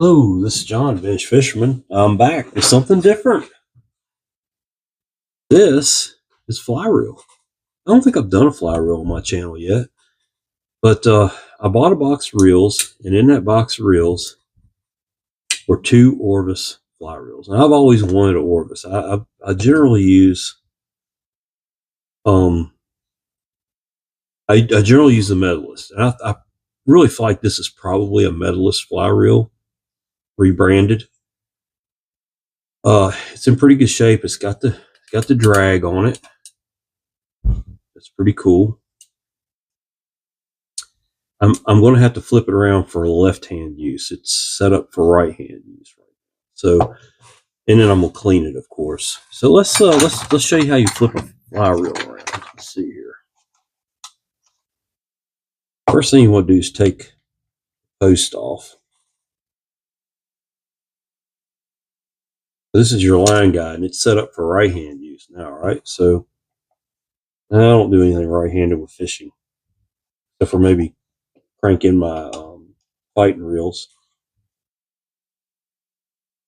Hello, this is John, Bench Fisherman. I'm back with something different. This is fly reel. I don't think I've done a fly reel on my channel yet, but I bought a box of reels, and in that box of reels were two Orvis fly reels. And I've always wanted an Orvis. I generally use I generally use the Medalist, and I really feel like this is probably a Medalist fly reel rebranded. It's in pretty good shape. It's got the drag on it. That's pretty cool. I'm going to have to flip it around for left hand use. It's set up for right hand use right now. So, and then I'm going to clean it, of course. So let's show you how you flip a fly reel around. Let's see here. First thing you want to do is take the post off. This is your line guide, and it's set up for right hand use now, right? So I don't do anything right handed with fishing, except for maybe cranking my fighting reels.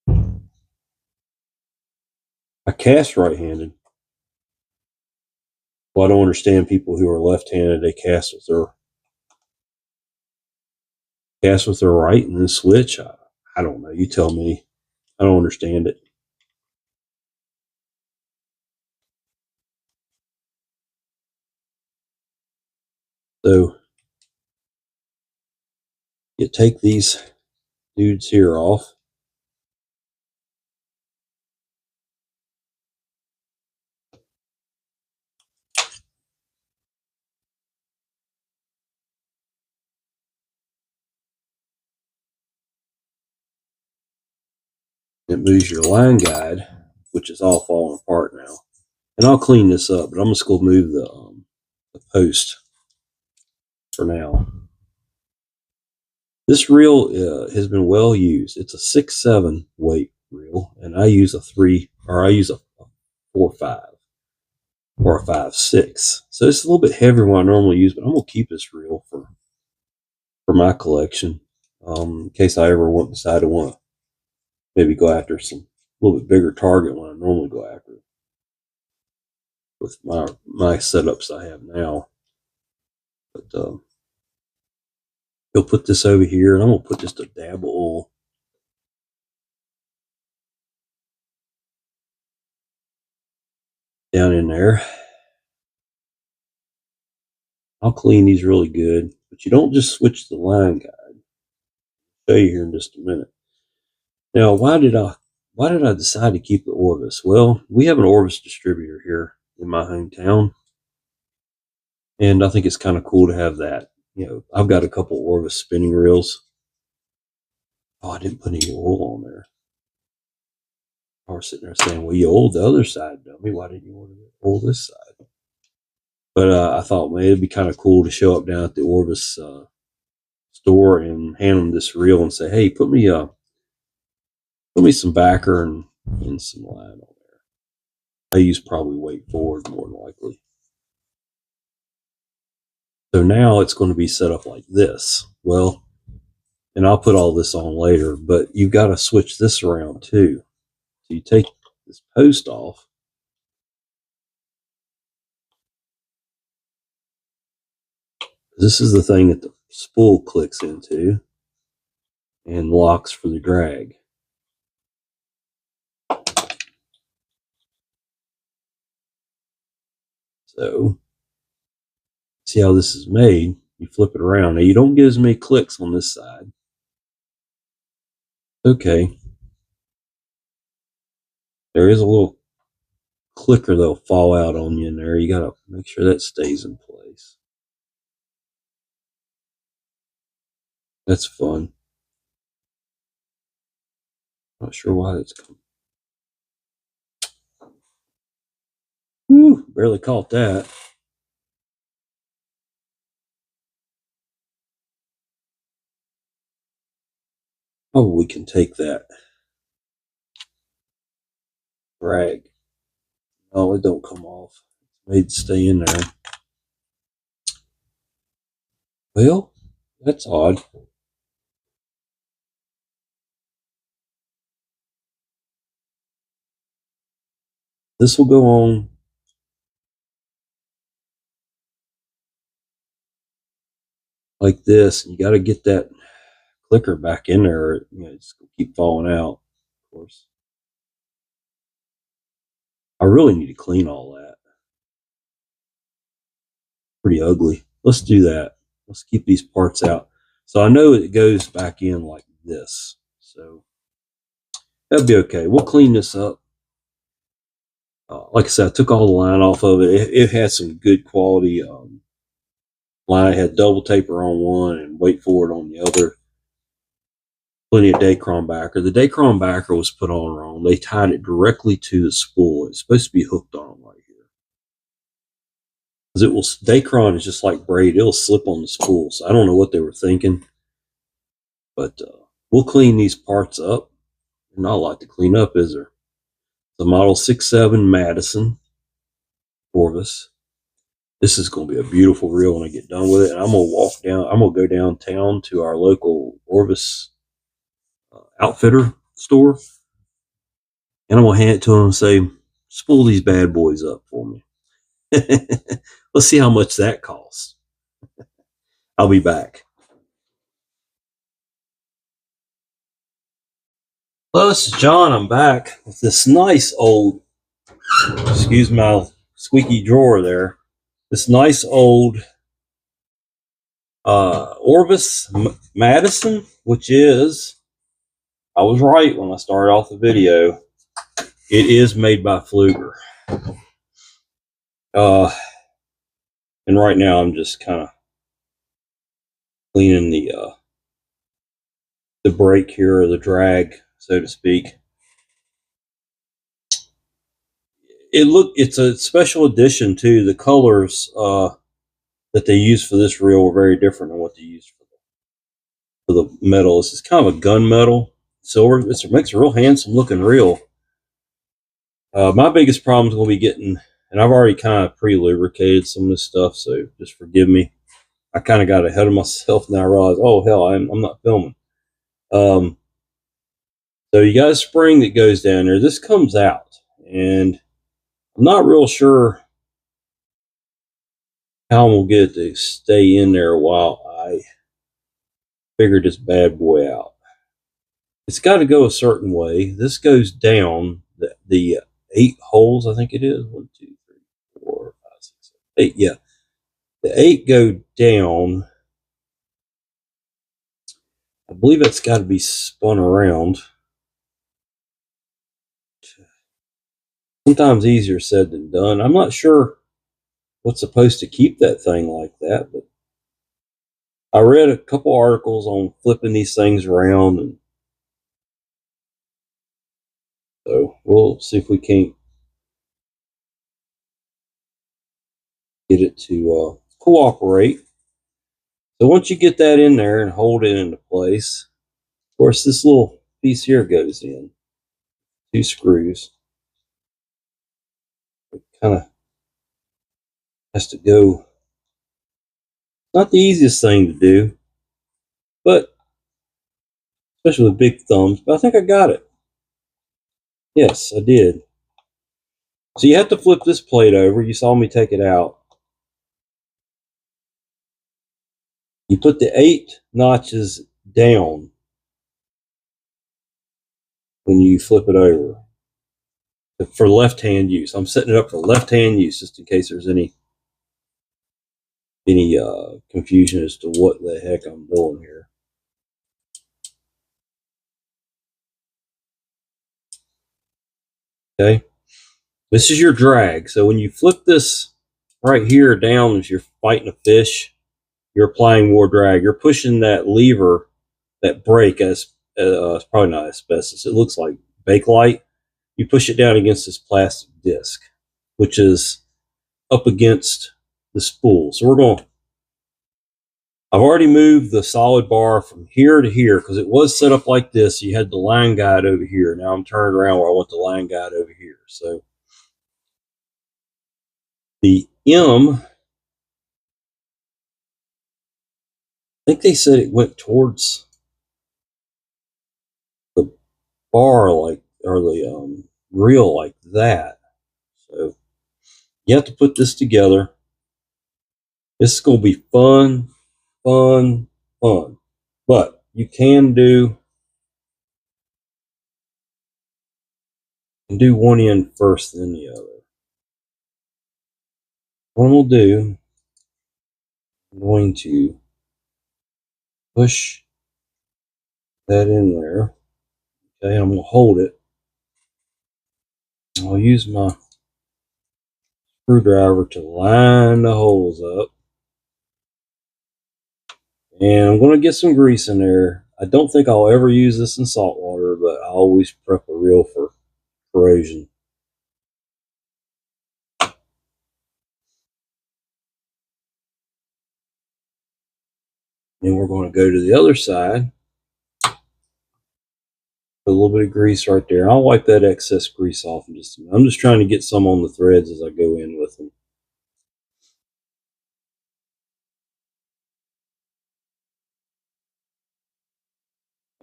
I cast right handed. Well, I don't understand people who are left handed. They cast with their right and then switch. I don't know. You tell me. I don't understand it. So you take these dudes here off. It moves your line guide, which is all falling apart now. And I'll clean this up, but I'm just going to move the post for now. This reel has been well used. It's a 6.7 weight reel, and I use a 4.5 or a 5.6. So it's a little bit heavier than what I normally use, but I'm going to keep this reel for my collection, in case I ever decide to want to maybe go after a little bit bigger target than I normally go after with my setups I have now. But you'll put this over here, and I'm going to put just a dab of oil down in there. I'll clean these really good, but you don't just switch the line guide. I'll show you here in just a minute. Now, why did I decide to keep the Orvis? Well, we have an Orvis distributor here in my hometown, and I think it's kind of cool to have that. You know, I've got a couple Orvis spinning reels. Oh, I didn't put any oil on there. I was sitting there saying, well, you oiled the other side, dummy. Why didn't you want to oil this side? But I thought, man, it'd be kind of cool to show up down at the Orvis store and hand them this reel and say, hey, put me some backer and some line on there. I use probably weight forward more than likely. So now it's going to be set up like this. Well, and I'll put all this on later, but you've got to switch this around too. So you take this post off. This is the thing that the spool clicks into and locks for the drag. So see how this is made? You flip it around. Now you don't get as many clicks on this side. Okay. There is a little clicker that'll fall out on you in there. You gotta make sure that stays in place. That's fun. Not sure why that's coming. Whew, barely caught that. Oh, we can take that drag. Oh, it don't come off. It's made to stay in there. Well, that's odd. This will go on like this, and you got to get that clicker back in there, or it's gonna keep falling out. Of course, I really need to clean all that. Pretty ugly. Let's do that. Let's keep these parts out. So I know it goes back in like this. So that'll be okay. We'll clean this up. Like I said, I took all the line off of it. It had some good quality line. It had double taper on one and wait for it on the other. Plenty of Dacron backer. The Dacron backer was put on wrong. They tied it directly to the spool. It's supposed to be hooked on right here. Because it will, Dacron is just like braid. It'll slip on the spool. So I don't know what they were thinking. But we'll clean these parts up. There's not a lot to clean up, is there? The Model 67 Madison Orvis. This is going to be a beautiful reel when I get done with it. And I'm going to walk down. I'm going to go downtown to our local Orvis outfitter store. And I'm going to hand it to him and say, spool these bad boys up for me. Let's see how much that costs. I'll be back. Hello, this is John. I'm back with this nice old, excuse my squeaky drawer there, this nice old Orvis Madison, which is, I was right when I started off the video, it is made by Pfluger. And right now I'm just kind of cleaning the brake here, or the drag, so to speak. It's a special edition too. The colors that they use for this reel were very different than what they used for the metal. This is kind of a gunmetal silver. It makes a real handsome looking reel. My biggest problem is going to be getting, and I've already kind of pre-lubricated some of this stuff, so just forgive me. I kind of got ahead of myself, and I realized, oh hell, I'm not filming. So you got a spring that goes down there. This comes out, and I'm not real sure how I'm going to get it to stay in there while I figure this bad boy out. It's got to go a certain way. This goes down the 8 holes, I think it is. 1, 2, 3, 4, 5, 6, 7, 8. Yeah. The 8 go down. I believe it's got to be spun around. Sometimes easier said than done. I'm not sure what's supposed to keep that thing like that, but I read a couple articles on flipping these things around, and so we'll see if we can't get it to cooperate. So once you get that in there and hold it into place, of course, this little piece here goes in. 2 screws. It kind of has to go. Not the easiest thing to do, but especially with big thumbs, but I think I got it. Yes, I did. So you have to flip this plate over. You saw me take it out. You put the 8 notches down when you flip it over for left-hand use. I'm setting it up for left-hand use just in case there's any confusion as to what the heck I'm doing here. Okay, this is your drag. So when you flip this right here down, as you're fighting a fish, you're applying more drag. You're pushing that lever, that brake, as it's probably not asbestos. It looks like Bakelite. You push it down against this plastic disc, which is up against the spool. So I've already moved the solid bar from here to here because it was set up like this. You had the line guide over here. Now I'm turned around where I want the line guide over here. So the M, I think they said it went towards the bar, like, or the reel like that. So you have to put this together. This is going to be fun, fun, fun. But you can do one end first, then the other. What we'll do, I'm going to push that in there. Okay, I'm going to hold it. I'll use my screwdriver to line the holes up. And I'm going to get some grease in there. I don't think I'll ever use this in salt water, but I always prep a reel for corrosion. Then we're going to go to the other side. Put a little bit of grease right there. I'll wipe that excess grease off in just a minute. I'm just trying to get some on the threads as I go in with them.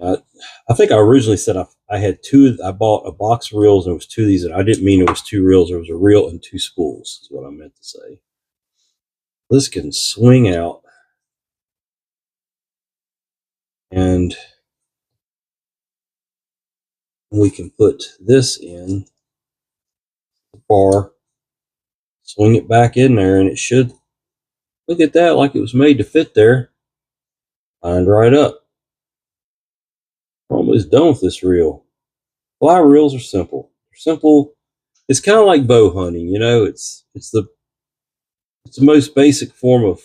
I think I originally said I had two. I bought a box of reels, and it was two of these, and I didn't mean it was two reels. There was a reel and two spools, is what I meant to say. This can swing out, and we can put this in the bar, swing it back in there, and it should look at that like it was made to fit there. Lined right up. We're almost done with this reel. Fly reels are simple. They're simple. It's kind of like bow hunting, you know. It's the most basic form of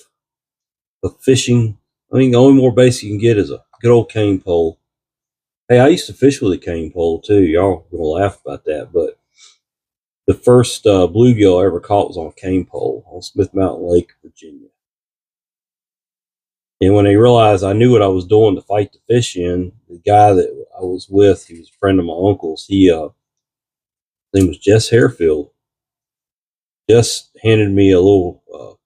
fishing. I mean, the only more basic you can get is a good old cane pole. Hey, I used to fish with a cane pole too. Y'all gonna laugh about that, but the first bluegill I ever caught was on a cane pole on Smith Mountain Lake, Virginia. And when they realized I knew what I was doing to fight the fish in, the guy that I was with, he was a friend of my uncle's. His name was Jess Harefield. Jess handed me a little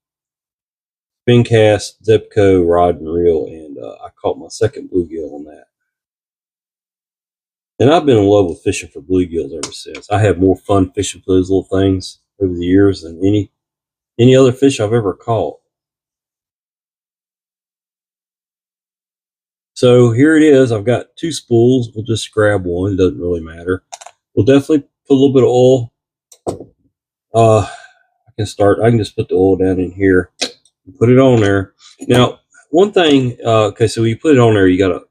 spin cast Zebco rod and reel, and I caught my second bluegill on that. And I've been in love with fishing for bluegills ever since. I have more fun fishing for those little things over the years than any other fish I've ever caught. So here it is. I've got two spools. We'll just grab one. It doesn't really matter. We'll definitely put a little bit of oil. I can just put the oil down in here and put it on there. Now, one thing, okay, so when you put it on there, you got to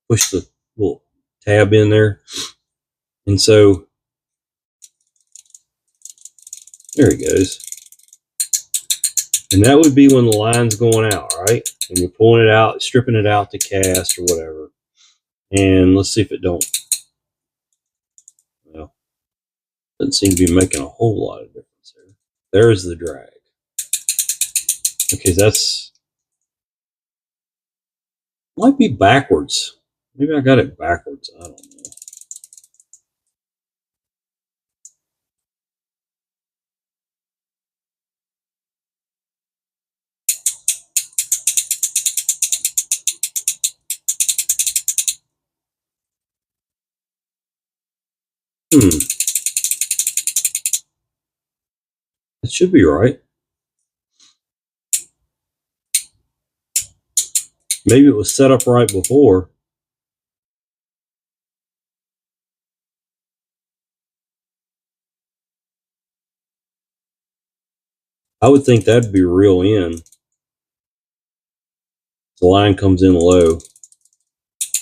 push the little tab in there. And so there it goes. And that would be when the line's going out, right? When you're pulling it out, stripping it out to cast or whatever. And let's see if it don't. Well, doesn't seem to be making a whole lot of difference there. There's the drag. Okay, that's might be backwards. Maybe I got it backwards. I don't know. It should be right. Maybe it was set up right before. I would think that'd be real in. The line comes in low.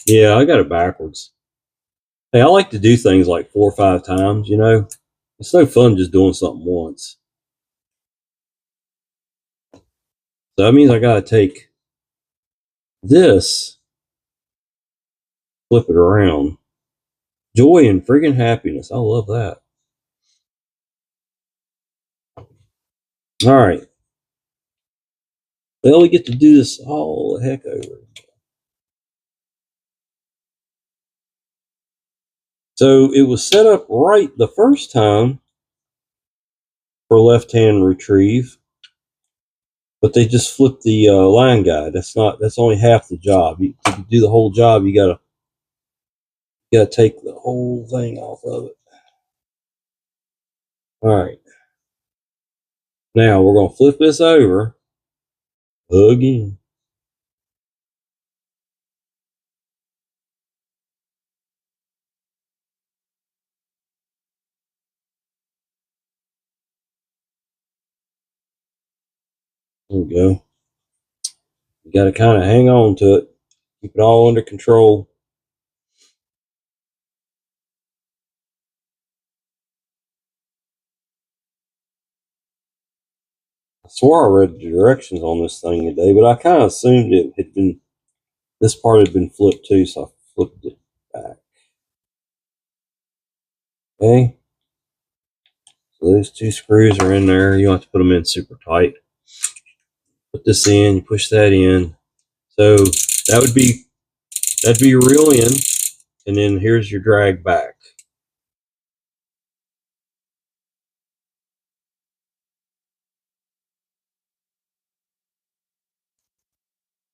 Yeah, I got it backwards. Hey, I like to do things like 4 or 5 times, you know. It's no fun just doing something once. So that means I got to take this, flip it around. Joy and friggin' happiness. I love that. All right. Well, we get to do this all the heck over. So it was set up right the first time for left-hand retrieve, but they just flipped the line guide. That's only half the job. To do the whole job, you gotta take the whole thing off of it. All right. Now we're going to flip this over again. There we go. You got to kind of hang on to it. Keep it all under control. I swore I read the directions on this thing today, but I kind of assumed it had been, this part had been flipped too, so I flipped it back. Okay. So those two screws are in there. You don't have to put them in super tight. Put this in, you push that in. So that'd be your reel in, and then here's your drag back.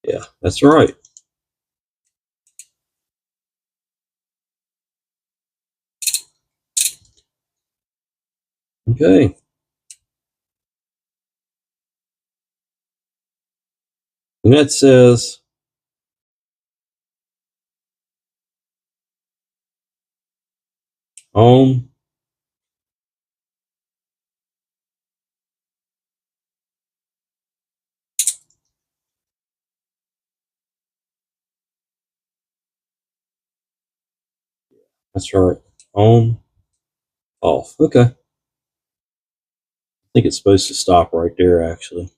Yeah, that's right. Okay. And that says on. That's right. On, off. Okay. I think it's supposed to stop right there, actually.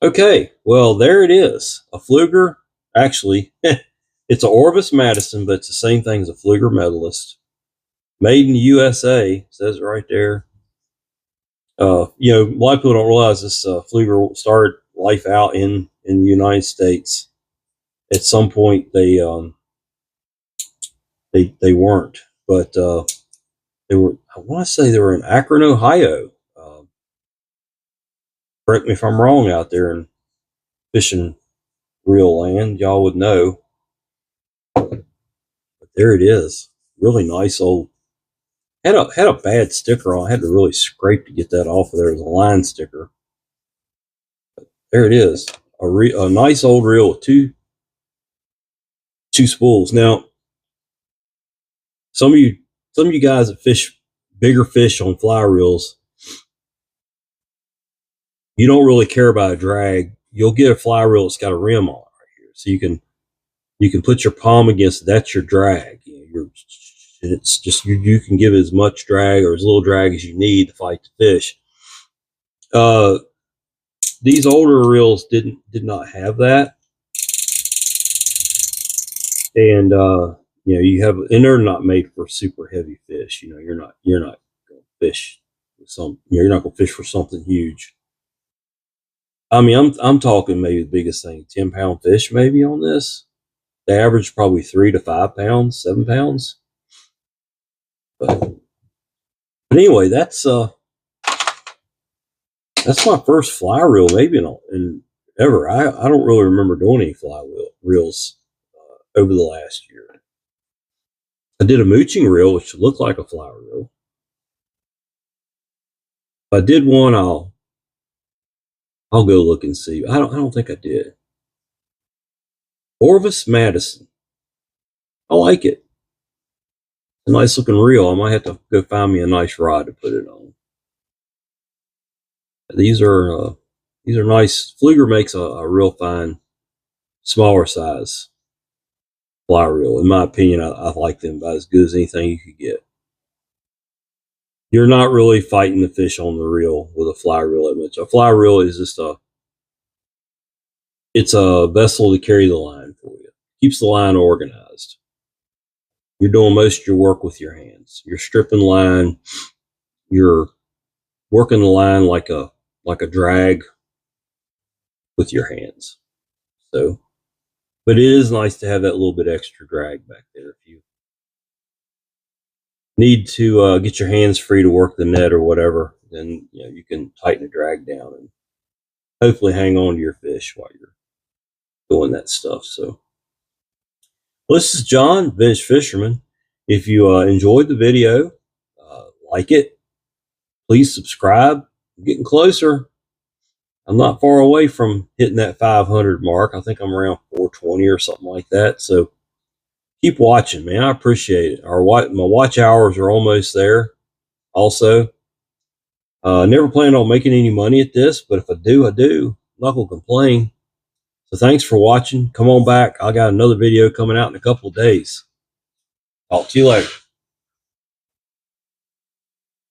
Okay. Well, there it is. A Fluger. Actually, it's an Orvis Madison, but it's the same thing as a Fluger Medalist. Made in the USA. Says it right there. You know, a lot of people don't realize this Fluger started life out in the United States. At some point, they weren't, but they were. I want to say they were in Akron, Ohio. Correct me if I'm wrong out there in fishing reel land. Y'all would know, but there it is. Really nice old. Had a bad sticker on. I had to really scrape to get that off of there. It was a line sticker. There it is. A nice old reel with two spools. Now, some of you guys that fish bigger fish on fly reels, you don't really care about a drag. You'll get a fly reel that's got a rim on it right here, so you can put your palm against it. That's your drag. It's just you can give as much drag or as little drag as you need to fight the fish. These older reels did not have that, and you have, and they're not made for super heavy fish. You're not going to fish with you're not going to fish for something huge. I mean, I'm talking maybe the biggest thing, 10-pound fish maybe on this. The average probably 3 to 5 pounds, 7 pounds. But anyway, that's my first fly reel maybe in ever. I don't really remember doing any fly reels over the last year. I did a mooching reel, which looked like a fly reel. If I did one, I'll go look and see. I don't think I did. Orvis Madison. I like it. A nice looking reel. I might have to go find me a nice rod to put it on. These are nice. Fluger makes a real fine, smaller size fly reel. In my opinion, I like them about as good as anything you could get. You're not really fighting the fish on the reel with a fly reel that much. A fly reel is just it's a vessel to carry the line for you. Keeps the line organized. You're doing most of your work with your hands. You're stripping line. You're working the line like a drag with your hands. So, but it is nice to have that little bit extra drag back there if you need to get your hands free to work the net or whatever. Then you can tighten the drag down and hopefully hang on to your fish while you're doing that stuff. So, well, this is John, Vintage Fisherman. If you enjoyed the video, like it, please subscribe, I'm getting closer. I'm not far away from hitting that 500 mark. I think I'm around 420 or something like that. So keep watching, man. I appreciate it. My watch hours are almost there. Also, never planned on making any money at this, but if I do, I do. I'm not gonna complain. So thanks for watching. Come on back. I got another video coming out in a couple of days. Talk to you later.